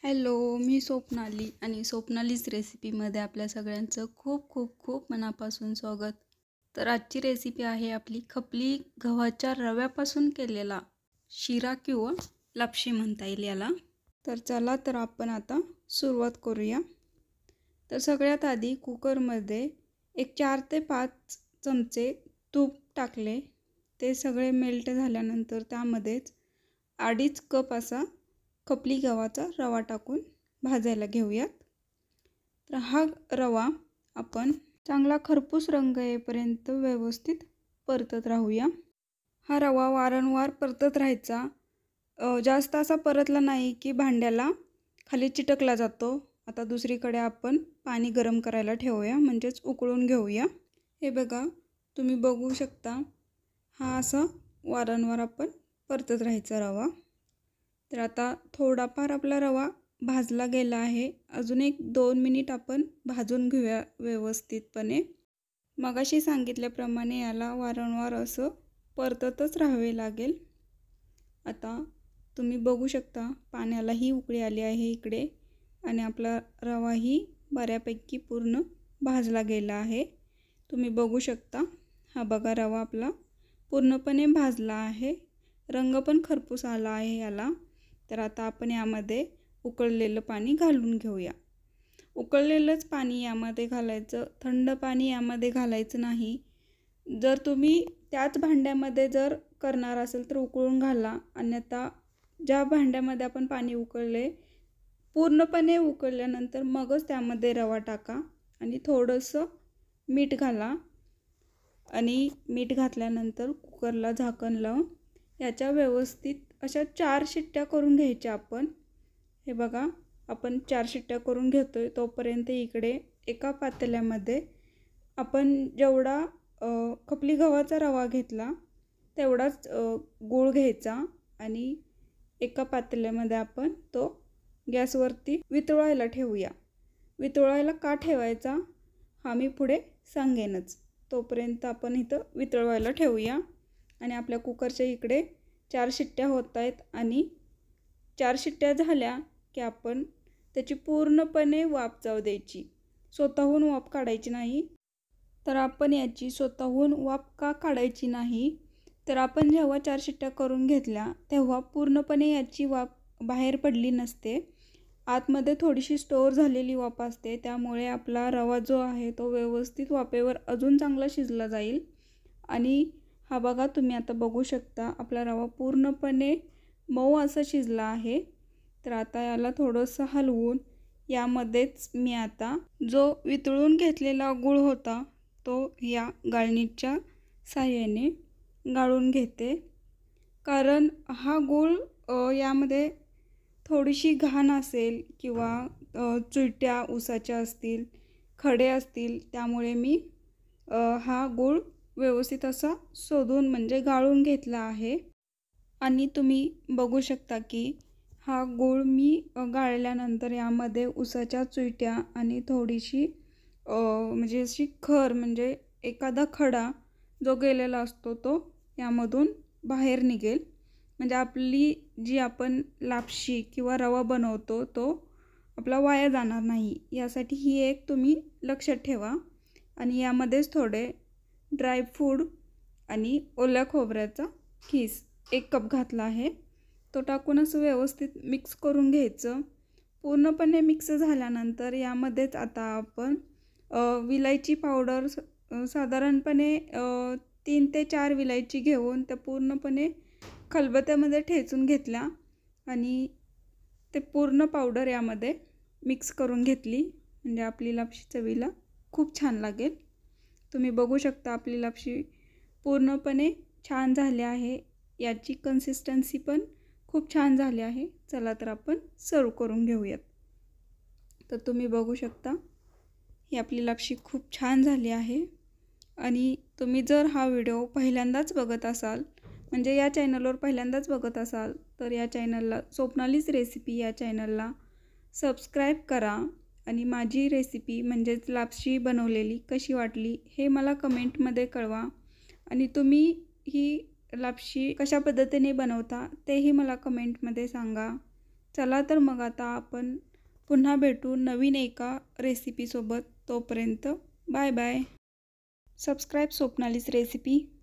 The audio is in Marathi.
हॅलो, मी स्वप्नाली आणि स्वप्नालीच रेसिपीमध्ये आपल्या सगळ्यांचं खूप खूप खूप मनापासून स्वागत. तर आजची रेसिपी आहे आपली खपली गव्हाच्या रव्यापासून केलेला शिरा किंवा लापशी म्हणता येईल याला. तर चला तर आपण आता सुरुवात करूया. तर सगळ्यात आधी कुकरमध्ये एक 4 ते 5 चमचे तूप टाकले. ते सगळे मेल्ट झाल्यानंतर त्यामध्येच 2.5 कप असा खपली गव्हाचा रवा टाकून भाजायला घेऊयात. तर हा रवा आपण चांगला खरपूस रंग येईपर्यंत व्यवस्थित परतत राहूया. हा रवा वारंवार परतत राहायचा. जास्त असा परतला नाही की भांड्याला खाली चिटकला जातो. आता दुसरीकडे आपण पाणी गरम करायला ठेवूया, म्हणजेच उकळून घेऊया. हे बघा, तुम्ही बघू शकता, हा असा वारंवार आपण परतत राहायचा रवा. तर आता थोडाफार आपला रवा भाजला गेला आहे. अजून एक 2 मिनिट आपण भाजून घेऊया व्यवस्थितपणे. मगाशी सांगितल्याप्रमाणे याला वारंवार असं परततच राहावे लागेल. आता तुम्ही बघू शकता, पाण्यालाही उकळी आली आहे इकडे आणि आपला रवाही बऱ्यापैकी पूर्ण भाजला गेला आहे. तुम्ही बघू शकता, हा बघा रवा आपला पूर्णपणे भाजला आहे. रंग पण खरपूस आला आहे याला. तर आता आपण यामध्ये उकळलेलं पाणी घालून घेऊया. उकळलेलंच पाणी यामध्ये घालायचं, थंड पाणी यामध्ये घालायचं नाही. जर तुम्ही त्याच भांड्यामध्ये जर करणार असेल तर उकळून घाला. अन्यथा ज्या भांड्यामध्ये आपण पाणी उकळले, पूर्णपणे उकळल्यानंतर मगच त्यामध्ये रवा टाका आणि थोडंसं मीठ घाला. आणि मीठ घातल्यानंतर कुकरला झाकण लावून याच्या व्यवस्थित अशा 4 शिट्ट्या करून घ्यायच्या आपण. हे बघा, आपण 4 शिट्ट्या करून घेतोय. तोपर्यंत इकडे एका पातेल्यामध्ये आपण जेवढा खपली गव्हाचा रवा घेतला तेवढाच गूळ घ्यायचा आणि एका पातेल्यामध्ये आपण तो गॅसवरती वितळायला ठेवूया. वितळायला का ठेवायचा हा मी पुढे सांगेनच. तोपर्यंत आपण इथं वितळवायला ठेवूया. आणि आपल्या कुकरच्या इकडे 4 शिट्ट्या होत आहेत आणि 4 शिट्ट्या झाल्या की आपण त्याची पूर्णपणे वाफ जाऊ द्यायची. स्वतःहून वाफ काढायची नाही. तर आपण याची स्वतःहून वाफ का काढायची नाही, तर आपण जेव्हा 4 शिट्ट्या करून घेतल्या तेव्हा पूर्णपणे याची वाफ बाहेर पडली नसते. आतमध्ये थोडीशी स्टोअर झालेली वाफ असते. त्यामुळे आपला रवा जो आहे तो व्यवस्थित वाफेवर अजून चांगला शिजला जाईल. आणि हा बघा, तुम्ही आता बघू शकता, आपला रवा पूर्णपणे मऊ असा शिजला आहे. तर आता याला थोडंसं हलवून यामध्येच मी आता जो वितळून घेतलेला गूळ होता तो या गाळणीच्या साहाय्याने गाळून घेते. कारण हा गूळ यामध्ये थोडीशी घाण असेल किंवा चुलट्या ऊसाच्या असतील, खडे असतील, त्यामुळे मी हा गूळ व्यवस्थित असा शोधून म्हणजे गाळून घेतला आहे. आणि तुम्ही बघू शकता की हा गूळ मी गाळल्यानंतर यामध्ये ऊसाच्या चुलट्या आणि थोडीशी म्हणजे अशी खर म्हणजे एखादा खडा जो गेलेला असतो तो यामधून बाहेर निघेल. म्हणजे आपली जी आपण लापशी किंवा रवा बनवतो तो आपला वाया जाणार नाही. यासाठी ही एक तुम्ही लक्षात ठेवा. आणि यामध्येच थोडे ड्रायफ्रूट आणि ओल्या खोबऱ्याचा खीस 1 कप घातला आहे. तो टाकून असं व्यवस्थित मिक्स करून घ्यायचं. पूर्णपणे मिक्स झाल्यानंतर यामध्येच आता आपण विलायची पावडर साधारणपणे 3 ते 4 विलायची घेऊन त्या पूर्णपणे खलबत्त्यामध्ये ठेचून घेतल्या आणि ते पूर्ण पावडर यामध्ये मिक्स करून घेतली. म्हणजे आपली लापशी चवीला खूप छान लागेल. तुम्ही बघू शकता आपली लापशी पूर्णपणे छान झाली आहे. याची कन्सिस्टन्सी पण खूप छान झाली आहे. चला तर आपण सर्व करून घेऊयात. तर तुम्ही बघू शकता ही आपली लापशी खूप छान झाली आहे. आणि तुम्ही जर हा व्हिडिओ पहिल्यांदाच बघत असाल, म्हणजे या चॅनलवर पहिल्यांदाच बघत असाल, तर या चॅनलला स्वप्नालीच रेसिपी या चॅनलला सबस्क्राईब करा. आणि माझी रेसिपी म्हणजेच लापशी बनवलेली कशी वाटली हे मला कमेंटमध्ये कळवा. आणि तुम्ही ही लापशी कशा पद्धतीने बनवता तेही मला कमेंटमध्ये सांगा. चला तर मग आता आपण पुन्हा भेटू नवीन एका रेसिपीसोबत. तोपर्यंत bye bye. Subscribe Swapnali's recipe.